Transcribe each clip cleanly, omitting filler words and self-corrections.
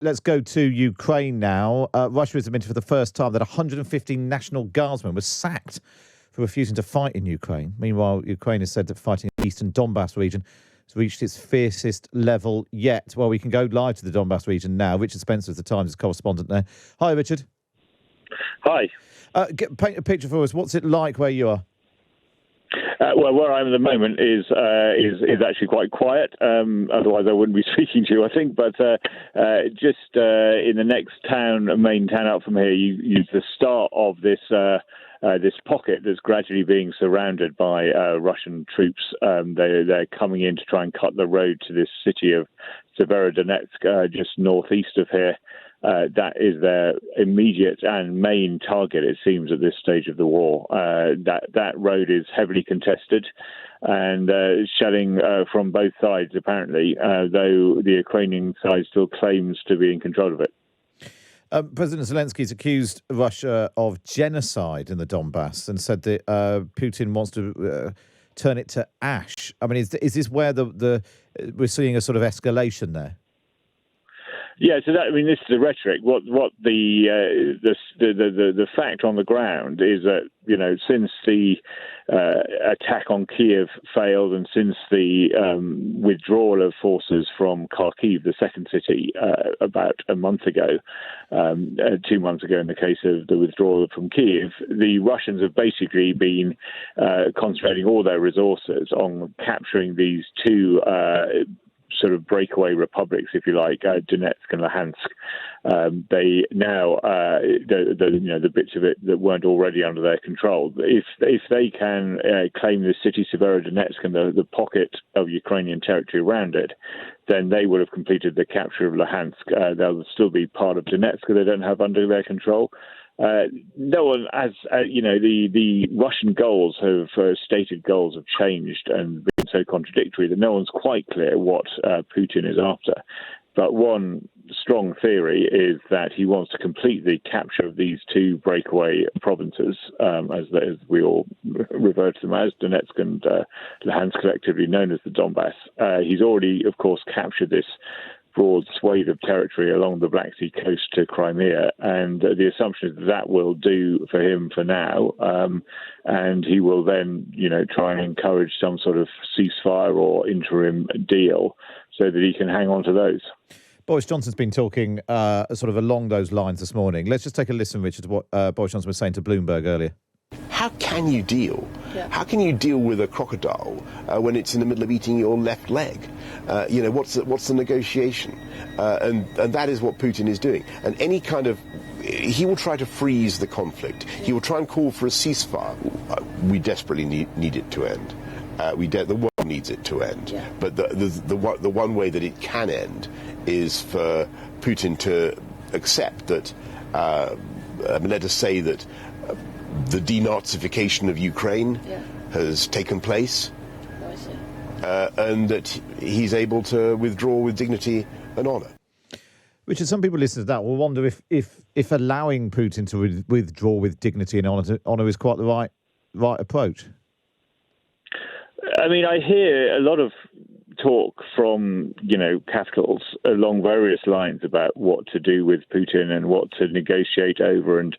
let's go to Ukraine now. Russia has admitted for the first time that 150 National Guardsmen were sacked for refusing to fight in Ukraine. Meanwhile, Ukraine has said that fighting in the eastern Donbass region has reached its fiercest level yet. Well, we can go live to the Donbass region now. Richard Spencer is the Times correspondent there. Hi, Richard. Hi. Paint a picture for us. What's it like where you are? Well, where I am at the moment is actually quite quiet. Otherwise, I wouldn't be speaking to you, I think. But just in the next main town out from here, you the start of this pocket that's gradually being surrounded by Russian troops. They're coming in to try and cut the road to this city of Severodonetsk, just northeast of here. That is their immediate and main target, it seems, at this stage of the war. That road is heavily contested and shelling from both sides, apparently, though the Ukrainian side still claims to be in control of it. President Zelensky's accused Russia of genocide in the Donbass and said that Putin wants to turn it to ash. I mean, is this where we're seeing a sort of escalation there? Yeah, so this is the rhetoric. What the fact on the ground is that, since the attack on Kiev failed and since the withdrawal of forces from Kharkiv, the second city, about a month ago, 2 months ago in the case of the withdrawal from Kiev, the Russians have basically been concentrating all their resources on capturing these two sort of breakaway republics, if you like, Donetsk and Luhansk. They now, the bits of it that weren't already under their control. If they can claim the city Severodonetsk and the pocket of Ukrainian territory around it, then they will have completed the capture of Luhansk. They'll still be part of Donetsk that they don't have under their control. No one, the Russian goals stated goals have changed and been so contradictory that no one's quite clear what Putin is after. But one strong theory is that he wants to complete the capture of these two breakaway provinces, as we all refer to them as, Donetsk and Luhansk, collectively known as the Donbass. He's already, of course, captured this broad swathe of territory along the Black Sea coast to Crimea, and the assumption is that will do for him for now, and he will then, try and encourage some sort of ceasefire or interim deal so that he can hang on to those. Boris Johnson's been talking sort of along those lines this morning. Let's just take a listen, Richard, to what Boris Johnson was saying to Bloomberg earlier. How can you deal? Yeah. How can you deal with a crocodile when it's in the middle of eating your left leg? What's the negotiation? And that is what Putin is doing. And he will try to freeze the conflict. He will try and call for a ceasefire. We desperately need it to end. The world needs it to end. Yeah. But the one way that it can end is for Putin to accept that, let us say that the denazification of Ukraine has taken place, and that he's able to withdraw with dignity and honour. Richard, some people listening to that will wonder if allowing Putin to withdraw with dignity and honour is quite the right approach. I mean, I hear a lot of talk from, capitals along various lines about what to do with Putin and what to negotiate over and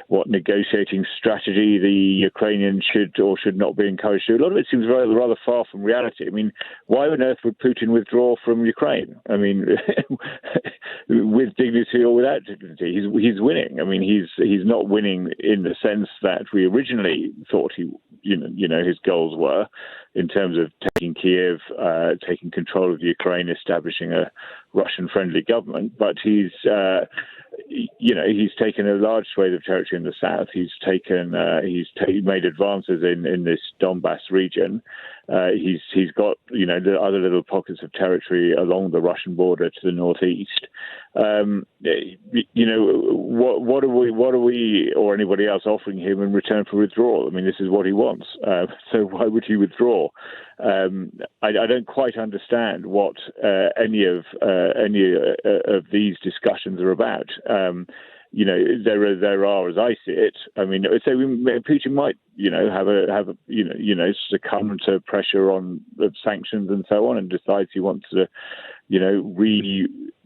what negotiating strategy the Ukrainians should or should not be encouraged to. A lot of it seems rather far from reality. I mean, why on earth would Putin withdraw from Ukraine? I mean, with dignity or without dignity, he's winning. I mean, he's not winning in the sense that we originally thought his goals were, in terms of taking Kiev, taking control of Ukraine, establishing a Russian-friendly government. But he's taken a large swathe of territory in the south. He's made advances in this Donbass region. He's got the other little pockets of territory along the Russian border to the northeast. What are we or anybody else offering him in return for withdrawal? I mean, this is what he wants. So why would he withdraw? I don't quite understand what any of these discussions are about. there are, as I see it. I mean, so Putin might, succumb to pressure on sanctions and so on, and decides he wants to,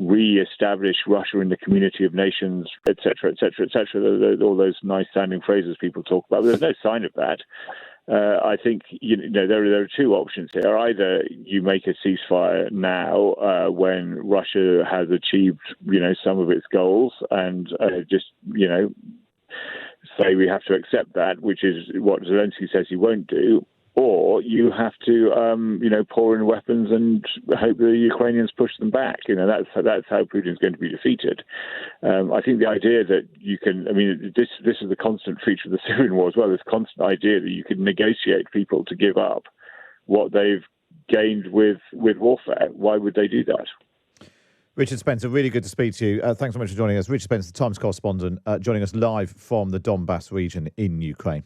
re-establish Russia in the community of nations, et cetera, et cetera, et cetera. All those nice sounding phrases people talk about. But there's no sign of that. I think there are two options here. Either you make a ceasefire now when Russia has achieved some of its goals, and say we have to accept that, which is what Zelensky says he won't do. Or you have to, pour in weapons and hope the Ukrainians push them back. That's how Putin's going to be defeated. I think the idea that you can, this is the constant feature of the Syrian war as well. This constant idea that you can negotiate people to give up what they've gained with warfare. Why would they do that? Richard Spencer, really good to speak to you. Thanks so much for joining us. Richard Spencer, the Times correspondent, joining us live from the Donbass region in Ukraine.